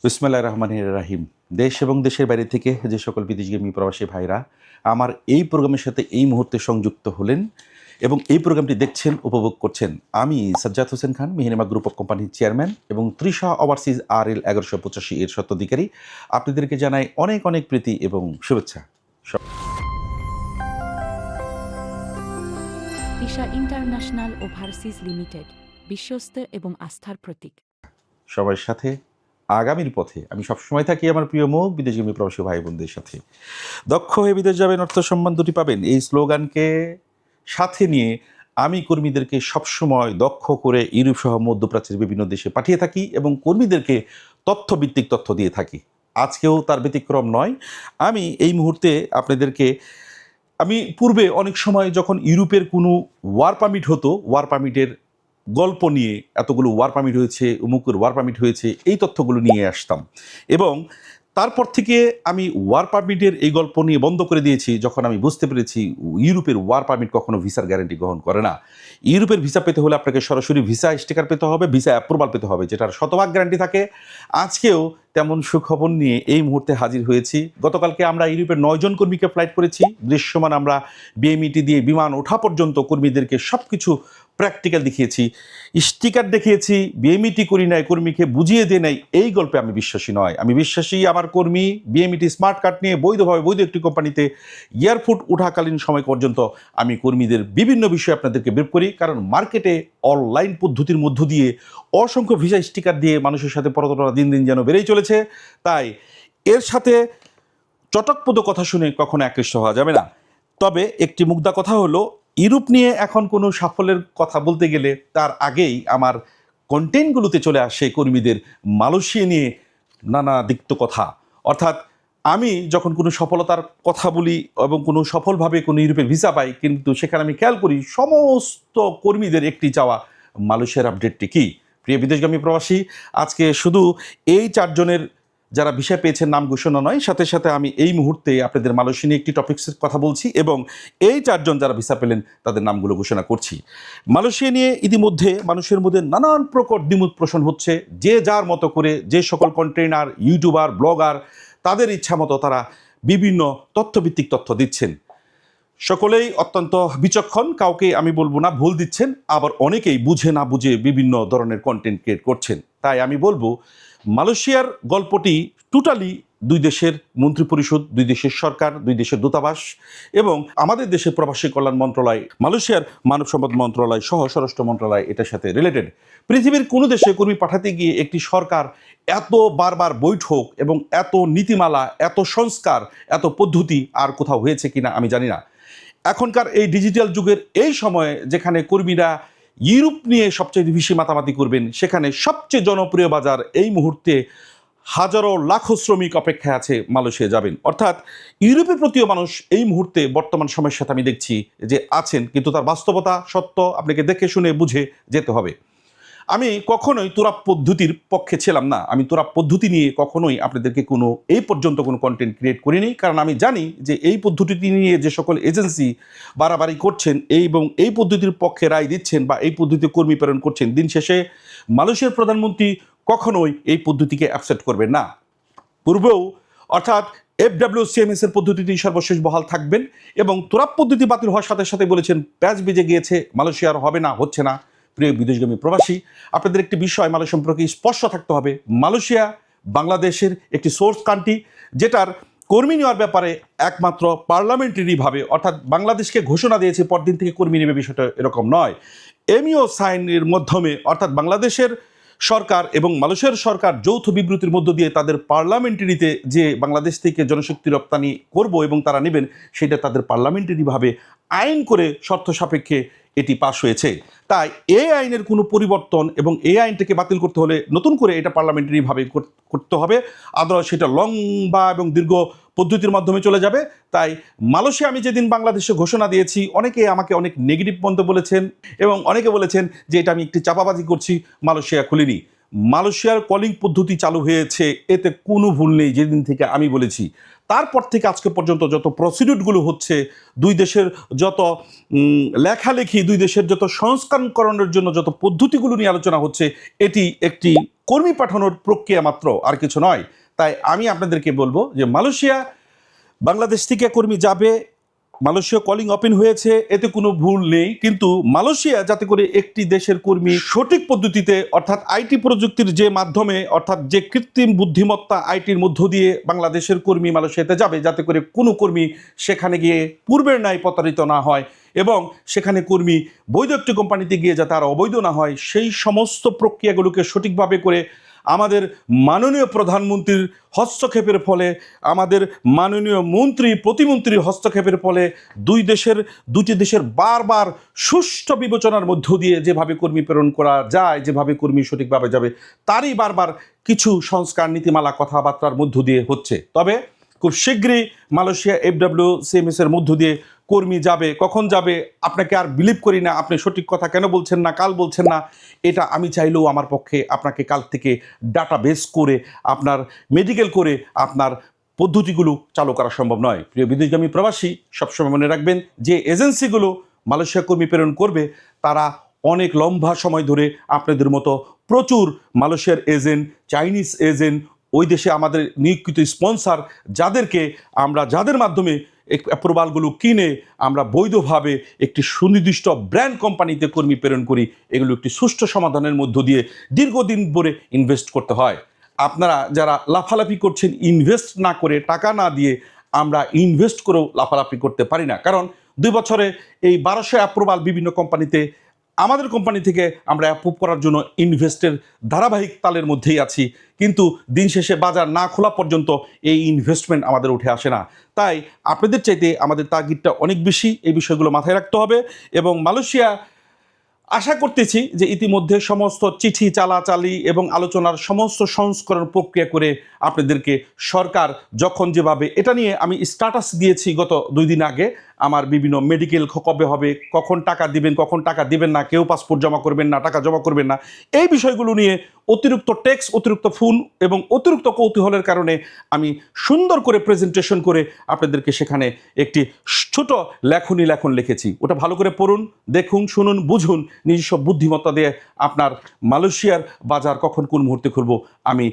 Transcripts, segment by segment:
বিসমিল্লাহির রহমানির রাহিম। দেশ এবং দেশের বাইরে থেকে যে সকল বিদেশগামী প্রবাসী ভাইরা আমার এই প্রোগ্রামের সাথে এই মুহূর্তে সংযুক্ত হলেন এবং এই প্রোগ্রামটি দেখছেন, উপভোগ করছেন, আমি সাজ্জাদ হোসেন খান, মেহেরিমা গ্রুপ অফ কোম্পানির চেয়ারম্যান এবং তৃষা ওভারসিজ RL 1185 এর স্বত্বাধিকারী। আপনাদেরকে জানাই অনেক অনেক প্রীতি এবং শুভেচ্ছা। তৃষা ইন্টারন্যাশনাল ওভারসিজ লিমিটেড, বিশ্বস্ত এবং আস্থার প্রতীক। সবার সাথে আগামীর পথে আমি সবসময় থাকি আমার প্রিয় মুখ বিদেশগামী প্রবাসী ভাই বোনদের সাথে। দক্ষ হয়ে বিদেশ যাবেন, অর্থ সম্মান দুটি পাবেন, এই স্লোগানকে সাথে নিয়ে আমি কর্মীদেরকে সবসময় দক্ষ করে ইউরোপ সহ মধ্যপ্রাচ্যের বিভিন্ন দেশে পাঠিয়ে থাকি এবং কর্মীদেরকে তথ্যভিত্তিক তথ্য দিয়ে থাকি। আজকেও তার ব্যতিক্রম নয়। আমি এই মুহূর্তে আপনাদেরকে পূর্বে অনেক সময় যখন ইউরোপের কোনো ওয়ার পারমিট হতো, ওয়ার পারমিটের গল্প নিয়ে, এতগুলো ওয়ার পারমিট হয়েছে, অমুকের ওয়ার পারমিট হয়েছে, এই তথ্যগুলো নিয়ে আসতাম এবং তারপর থেকে আমি ওয়ার পারমিটের এই গল্প নিয়ে বন্ধ করে দিয়েছি যখন আমি বুঝতে পেরেছি ইউরোপের ওয়ার পারমিট কখনো ভিসার গ্যারান্টি গ্রহণ করে না। ইউরোপের ভিসা পেতে হলে আপনাকে সরাসরি ভিসা স্টিকার পেতে হবে, ভিসা অ্যাপ্রুভাল পেতে হবে, যেটার শতভাগ গ্যারান্টি থাকে। আজকেও তেমন সুখবর নিয়ে এই মুহূর্তে হাজির হয়েছি। গতকালকে আমরা ইউরোপের 9 জন কর্মীকে ফ্লাইট করেছি। দৃশ্যমান আমরা বিএমইটি দিয়ে বিমান ওঠা পর্যন্ত কর্মীদেরকে সব কিছু প্র্যাকটিক্যাল দেখিয়েছি, স্টিকার দেখিয়েছি। বিএমইটি করি নাই, কর্মীকে বুঝিয়ে দিয়ে নাই, এই গল্পে আমি বিশ্বাসী নয়। আমি বিশ্বাসী আমার কর্মী বিএমইটি স্মার্ট কার্ড নিয়ে বৈধভাবে বৈধ একটি কোম্পানিতে এয়ারপোর্ট ওঠাকালীন সময় পর্যন্ত আমি কর্মীদের বিভিন্ন বিষয়ে আপনাদেরকে ব্রিফ করি, কারণ মার্কেটে অনলাইন পদ্ধতির মধ্য দিয়ে অসংখ্য ভিসা স্টিকার দিয়ে মানুষের সাথে প্রতারণা দিন দিন যেন বেড়েই চলেছে। তাই এর সাথে চটকপদ কথা শুনে কখনো আকৃষ্ট হওয়া যাবে না। তবে একটি মুগ্ধা কথা হলো, ইউরোপ নিয়ে এখন কোনো সাফল্যের কথা বলতে গেলে তার আগেই আমার কন্টেন্টগুলোতে চলে আসে কর্মীদের মালয়েশিয়া নিয়ে নানা দিক্ত কথা। অর্থাৎ আমি যখন কোনো সফলতার কথা বলি এবং কোনো সফলভাবে কোনো ইউরোপের ভিসা পাই, কিন্তু সেখানে আমি খেয়াল করি সমস্ত কর্মীদের একটি চাওয়া, মালয়েশিয়ার আপডেটটি কী। প্রিয় বিদেশগামী প্রবাসী, আজকে শুধু এই 4 জনের যারা ভিসা পেয়েছেন নাম ঘোষণা নয়, সাথে সাথে আমি এই মুহূর্তে আপনাদের মালয়েশিয়া নিয়ে একটি টপিক্সের কথা বলছি এবং এই 4 জন যারা ভিসা পেলেন তাদের নামগুলো ঘোষণা করছি। মালয়েশিয়া নিয়ে ইতিমধ্যে মানুষের মধ্যে নানান প্রকট দ্বিমত পোষণ হচ্ছে। যে যার মতো করে, যে সকল কন্টেইনার, ইউটিউবার, ব্লগার, তাদের ইচ্ছা মতো তারা বিভিন্ন তথ্যভিত্তিক তথ্য দিচ্ছেন। সকলেই অত্যন্ত বিচক্ষণ, কাউকে আমি বলবো না ভুল দিচ্ছেন, আবার অনেকেই বুঝে না বুঝে বিভিন্ন ধরনের কন্টেন্ট ক্রিয়েট করছেন। তাই আমি বলবো মালয়েশিয়ার গল্পটি টোটালি 2 দেশের মন্ত্রিপরিষদ, 2 দেশের সরকার, 2 দেশের দূতাবাস এবং আমাদের দেশের প্রবাসী কল্যাণ মন্ত্রণালয়, মালয়েশিয়ার মানব সম্পদ মন্ত্রণালয় সহ স্বরাষ্ট্র মন্ত্রণালয় এটার সাথে রিলেটেড। পৃথিবীর কোনো দেশে কর্মী পাঠাতে গিয়ে একটি সরকার এত বারবার বৈঠক এবং এত নীতিমালা, এত সংস্কার, এত পদ্ধতি আর কোথাও হয়েছে কিনা আমি জানি না। এখনকার এই ডিজিটাল যুগের এই সময়ে যেখানে কর্মীরা ইউরোপ নিয়ে সবচেয়ে বেশি মাতামাতি করবেন, সেখানে সবচেয়ে জনপ্রিয় বাজার এই মুহূর্তে হাজারো লাখো শ্রমিক অপেক্ষায় আছে মালয়েশিয়া যাবেন। অর্থাৎ ইউরোপের প্রতিও মানুষ এই মুহূর্তে বর্তমান সময়ের সাথে আমি দেখছি যে আছেন, কিন্তু তার বাস্তবতা সত্য আপনাকে দেখে শুনে বুঝে যেতে হবে। আমি কখনোই তোরাপ পদ্ধতির পক্ষে ছিলাম না। আমি তোরাপ পদ্ধতি নিয়ে কখনোই আপনাদেরকে কোনো এই পর্যন্ত কোনো কন্টেন্ট ক্রিয়েট করিনি, কারণ আমি জানি যে এই পদ্ধতিটি নিয়ে যে সকল এজেন্সি বাড়াবাড়ি করছেন এবং এই পদ্ধতির পক্ষে রায় দিচ্ছেন বা এই পদ্ধতিতে কর্মী প্রেরণ করছেন, দিন শেষে মালয়েশিয়ার প্রধানমন্ত্রী কখনোই এই পদ্ধতিকে অ্যাকসেপ্ট করবেন না। পূর্বেও অর্থাৎ FWCMS এর পদ্ধতিটি সর্বশেষ বহাল থাকবেন এবং তোরাপ পদ্ধতি বাতিল হওয়ার সাথে সাথে বলেছেন প্যাচ বেজে গিয়েছে, মালয়েশিয়ার হবে না, হচ্ছে না। প্রিয় বিদেশগামী প্রবাসী, আপনাদের একটি বিষয় মালয়েশিয়া সম্পর্কে স্পষ্ট থাকতে হবে। মালয়েশিয়া বাংলাদেশের একটি সোর্স কান্ট্রি, যেটার কর্মী নেওয়ার ব্যাপারে একমাত্র পার্লামেন্টারিভাবে, অর্থাৎ বাংলাদেশকে ঘোষণা দিয়েছে পরদিন থেকে কর্মী নেবে, বিষয়টা এরকম নয়। এমইও সাইনের মাধ্যমে, অর্থাৎ বাংলাদেশের সরকার এবং মালয়েশিয়ার সরকার যৌথ বিবৃতির মধ্য দিয়ে তাদের পার্লামেন্টারিতে যে বাংলাদেশ থেকে জনশক্তি রপ্তানি করব এবং তারা নেবেন, সেটা তাদের পার্লামেন্টারিভাবে আইন করে শর্ত সাপেক্ষে এটি পাশ হয়েছে। তাই এই আইনের কোনো পরিবর্তন এবং এই আইনটাকে বাতিল করতে হলে নতুন করে এটা পার্লামেন্টারিভাবে করতে হবে, আদালত সেটা লম্বা এবং দীর্ঘ পদ্ধতির মাধ্যমে চলে যাবে। তাই মালয়েশিয়া আমি যেদিন বাংলাদেশে ঘোষণা দিয়েছি, অনেকে আমাকে অনেক নেগেটিভ মন্তব্য বলেছেন এবং অনেকে বলেছেন যে এটা আমি একটি চাপাবাজি করছি, মালয়েশিয়া খুলিনি। মালয়েশিয়ার কলিং পদ্ধতি চালু হয়েছে, এতে কোনো ভুল নেই। যেদিন থেকে আমি বলেছি, তারপর থেকে আজকে পর্যন্ত যত প্রসিডিউরগুলো হচ্ছে, 2 দেশের যত লেখালেখি, 2 দেশের যত সংস্কারকরণের জন্য যত পদ্ধতিগুলো নিয়ে আলোচনা হচ্ছে, এটি একটি কর্মী পাঠানোর প্রক্রিয়া মাত্র, আর কিছু নয়। তাই আমি আপনাদেরকে বলবো যে মালয়েশিয়া বাংলাদেশ থেকে কর্মী যাবে, মালয়েশিয়া কলিং ওপেন হয়েছে, এতে কোনো ভুল নেই, কিন্তু মালয়েশিয়া যাতে করে একটি দেশের কর্মী সঠিক পদ্ধতিতে অর্থাৎ আইটি প্রযুক্তির যে মাধ্যমে অর্থাৎ যে কৃত্রিম বুদ্ধিমত্তা আইটির মধ্য দিয়ে বাংলাদেশের কর্মী মালয়েশিয়াতে যাবে, যাতে করে কোনো কর্মী সেখানে গিয়ে পূর্বের ন্যায় প্রতারিত না হয় এবং সেখানে কর্মী বৈধ একটি কোম্পানিতে গিয়ে যাতে আর অবৈধ না হয়, সেই সমস্ত প্রক্রিয়াগুলোকে সঠিকভাবে করে আমাদের মাননীয় প্রধানমন্ত্রীর হস্তক্ষেপের ফলে, আমাদের মাননীয় মন্ত্রী প্রতিমন্ত্রীর হস্তক্ষেপের ফলে দুটি দেশের বারবার সুষ্ঠু বিবেচনার মধ্য দিয়ে যেভাবে কর্মী প্রেরণ করা যায়, যেভাবে কর্মী সঠিকভাবে যাবে, তারই বারবার কিছু সংস্কার নীতিমালা কথাবার্তার মধ্য দিয়ে হচ্ছে। তবে খুব শীঘ্রই মালয়েশিয়া FWCMS এর মধ্য দিয়ে কর্মী যাবে। কখন যাবে আপনাকে আর বিলিভ করি না, আপনি সঠিক কথা কেন বলছেন না, কাল বলছেন না, এটা আমি চাইলেও আমার পক্ষে আপনাকে কাল থেকে ডাটা বেস করে আপনার মেডিকেল করে আপনার পদ্ধতিগুলো চালু করা সম্ভব নয়। প্রিয় বিদেশগামী প্রবাসী, সবসময় মনে রাখবেন যে এজেন্সিগুলো মালয়েশিয়া কর্মী প্রেরণ করবে তারা অনেক লম্বা সময় ধরে আপনাদের মতো প্রচুর মালয়েশিয়ার এজেন্ট, চাইনিজ এজেন্ট, ওই দেশে আমাদের নিয়োগকৃত স্পন্সর যাদের মাধ্যমে অ্যাপ্রুভালগুলো কিনে আমরা বৈধভাবে একটি সুনির্দিষ্ট ব্র্যান্ড কোম্পানিতে কর্মী প্রেরণ করি, এগুলো একটি সুষ্ঠু সমাধানের মধ্য দিয়ে দীর্ঘদিন ধরে ইনভেস্ট করতে হয়। আপনারা যারা লাফালাফি করছেন ইনভেস্ট না করে, টাকা না দিয়ে, আমরা ইনভেস্ট করেও লাফালাফি করতে পারি না, কারণ 2 বছরে এই 1200 অ্যাপ্রুভাল বিভিন্ন কোম্পানিতে আমাদের কোম্পানি থেকে আমরা অ্যাপ্রুভ করার জন্য ইনভেস্টের ধারাবাহিক তালের মধ্যেই আছি, কিন্তু দিন শেষে বাজার না খোলা পর্যন্ত এই ইনভেস্টমেন্ট আমাদের উঠে আসে না। তাই আপনাদের চাইতে আমাদের তাগিদটা অনেক বেশি, এই বিষয়গুলো মাথায় রাখতে হবে। এবং মালয়েশিয়া আশা করতেছি যে ইতিমধ্যে সমস্ত চিঠি চালাচালি এবং আলোচনার সমস্ত সংস্করণ প্রক্রিয়া করে আপনাদেরকে সরকার যখন যেভাবে, এটা নিয়ে আমি স্ট্যাটাস দিয়েছি গত 2 দিন আগে, আমার বিভিন্ন মেডিকেল কবে হবে, কখন টাকা দিবেন, কখন টাকা দিবেন না, কেউ পাসপোর্ট জমা করবেন না, টাকা জমা করবেন না, এই বিষয়গুলো নিয়ে অতিরিক্ত ট্যাক্স, অতিরিক্ত ফোন এবং অতিরিক্ত কৌতূহলের কারণে আমি সুন্দর করে প্রেজেন্টেশন করে আপনাদেরকে সেখানে একটি ছোট লেখন লিখেছি। ওটা ভালো করে পড়ুন, দেখুন, শুনুন, বুঝুন, নিজস্ব বুদ্ধিমত্তা দিয়ে আপনার মালয়েশিয়ার বাজার কখন কোন মুহূর্তে খুলব। আমি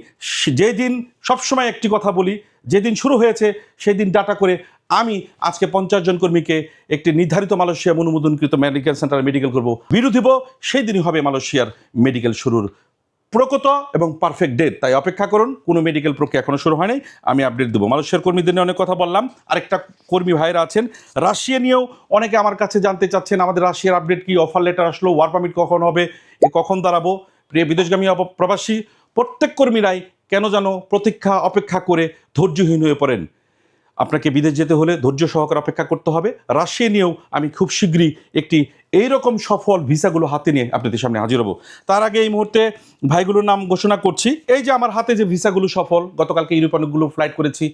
যেদিন সবসময় একটি কথা বলি, যেদিন শুরু হয়েছে সেদিন ডাটা করে আমি আজকে 50 জন কর্মীকে একটি নির্ধারিত মালয়েশিয়া অনুমোদনকৃত মেডিকেল সেন্টারে মেডিকেল করব, বিরতি দিব, সেই দিনই হবে মালয়েশিয়ার মেডিকেল শুরুর প্রকৃত এবং পারফেক্ট ডেট। তাই অপেক্ষা করুন, কোনো মেডিকেল প্রক্রিয়া এখনো শুরু হয়নি, আমি আপডেট দেবো। মালয়েশিয়ার কর্মীদের নিয়ে অনেক কথা বললাম, আরেকটা কর্মী ভাইরা আছেন রাশিয়া নিয়েও অনেকে আমার কাছে জানতে চাচ্ছেন, আমাদের রাশিয়ার আপডেট কি, অফার লেটার আসলো, ওয়ার পারমিট কখন হবে, এ কখন দাঁড়াবো। প্রিয় বিদেশগামী প্রবাসী প্রত্যেক কর্মীরাই কেন যেন প্রতীক্ষা অপেক্ষা করে ধৈর্যহীন হয়ে পড়েন। আপনাকে বিদেশ যেতে হলে ধৈর্য সহকারে অপেক্ষা করতে হবে। রাশিয়া নিয়েও আমি খুব শীঘ্রই একটি এইরকম সফল ভিসাগুলো হাতে নিয়ে আপনাদের সামনে হাজির হব। তার আগে এই মুহূর্তে ভাইগুলোর নাম ঘোষণা করছি। এই যে আমার হাতে যে ভিসাগুলো সফল, গতকালকে ইউরোপ অনেকগুলো ফ্লাইট করেছি,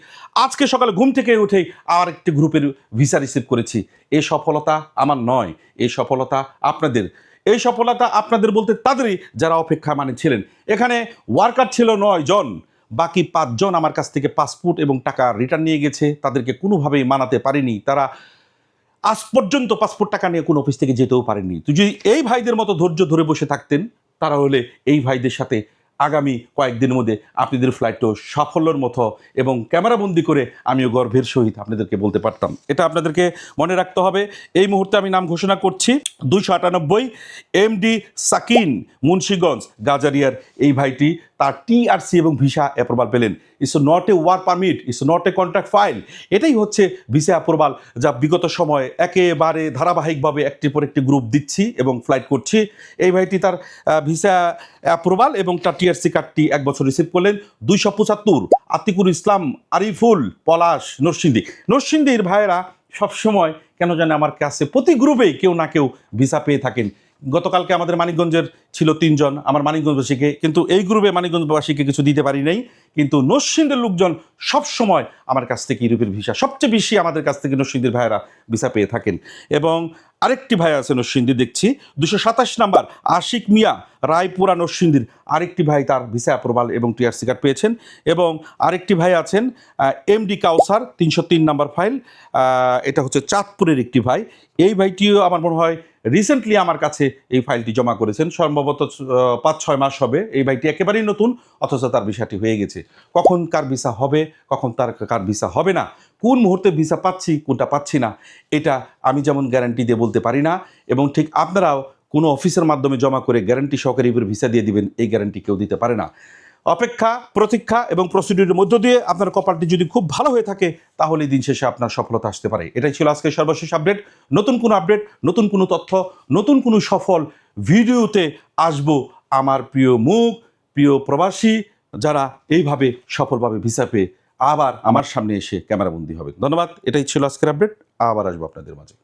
আজকে সকালে ঘুম থেকে উঠেই আর একটি গ্রুপের ভিসা রিসিভ করেছি। এই সফলতা আমার নয়, এই সফলতা আপনাদের। এই সফলতা আপনাদের বলতে তাদেরই যারা অপেক্ষা ছিলেন। এখানে ওয়ার্কার ছিল 9 জন, বাকি 5 জন আমার কাছ থেকে পাসপোর্ট এবং টাকা রিটার্ন নিয়ে গেছে, তাদেরকে কোনোভাবেই মানাতে পারিনি। তারা আজ পর্যন্ত পাসপোর্ট টাকা নিয়ে কোনো অফিস থেকে যেতেও পারেননি। তো যদি এই ভাইদের মতো ধৈর্য ধরে বসে থাকতেন, তারা হলে এই ভাইদের সাথে আগামী কয়েকদিনের মধ্যে আপনাদের ফ্লাইটও সাফল্যের মতো এবং ক্যামেরাবন্দি করে আমিও গর্বের সহিত আপনাদেরকে বলতে পারতাম। এটা আপনাদেরকে মনে রাখতে হবে। এই মুহূর্তে আমি নাম ঘোষণা করছি 298 MD সাকিন, মুন্সিগঞ্জ গাজারিয়ার এই ভাইটি তার TRC এবং ভিসা অ্যাপ্রুভাল পেলেন। It's not a work permit, it's not a contract file. এটাই হচ্ছে ভিসা অ্যাপ্রুভাল, যা বিগত সময়ে একেবারে ধারাবাহিকভাবে একটির পর একটি গ্রুপ দিচ্ছি এবং ফ্লাইট করছি। এই ভাইটি তার ভিসা অ্যাপ্রুভাল এবং তার TRC কার্ডটি 1 বছর রিসিভ করলেন। 275 আতিকুর ইসলাম, আরিফুল, পলাশ, নরসিংদীর ভাইয়েরা সবসময় কেন জানে আমার কাছে প্রতি গ্রুপেই কেউ না কেউ ভিসা পেয়ে থাকেন। গতকালকে আমাদের মানিকগঞ্জের ছিল 3 জন, আমার মানিকগঞ্জবাসীকে, কিন্তু এই গ্রুপে মানিকগঞ্জবাসীকে কিছু দিতে পারি নাই। কিন্তু নরসিংদীর লোকজন সবসময় আমার কাছ থেকে ইউরোপের ভিসা সবচেয়ে বেশি আমাদের কাছ থেকে নরসিংদীর ভাইয়েরা ভিসা পেয়ে থাকেন। এবং আরেকটি ভাই আছে নরসিংদী, দেখছি 227 নাম্বার আশিক মিয়া, রায়পুরা নরসিংদীর আরেকটি ভাই তার ভিসা অ্যাপ্রুভাল এবং টিআরসি কার্ড পেয়েছেন, এবং আরেকটি ভাই আছেন এমডি কাউসার 303 নাম্বার ফাইল, এটা হচ্ছে চাঁদপুরের একটি ভাই। এই ভাইটিও আমার মনে হয় রিসেন্টলি আমার কাছে এই ফাইলটি জমা করেছেন, সম্ভবত 5-6 মাস হবে। এই ভাইটি একেবারেই নতুন, অথচ তার ভিসাটি হয়ে গেছে। কখন কার ভিসা হবে, কখন কার ভিসা হবে না, কোন মুহূর্তে ভিসা পাচ্ছি কোনটা পাচ্ছি না, এটা আমি যেমন গ্যারান্টি দিয়ে বলতে পারি না, এবং ঠিক আপনারাও কোনো অফিসের মাধ্যমে জমা করে গ্যারান্টি সহকারে এবার ভিসা দিয়ে দিবেন, এই গ্যারান্টি কেউ দিতে পারে না। অপেক্ষা, প্রতীক্ষা এবং প্রসিডিউরের মধ্য দিয়ে আপনার কপালটি যদি খুব ভালো হয়ে থাকে, তাহলে দিন শেষে আপনার সফলতা আসতে পারে। এটাই ছিল আজকের সর্বশেষ আপডেট। নতুন কোনো আপডেট, নতুন কোনো তথ্য, নতুন কোনো সফল ভিডিওতে আসবো আমার প্রিয় মুখ, প্রিয় প্রবাসী যারা এইভাবে সফলভাবে ভিসা পেয়ে আবার আমার সামনে এসে ক্যামেরাবন্দি হবে। ধন্যবাদ। এটাই ছিল আজকের আপডেট। আবার আসবো আপনাদের মাঝে।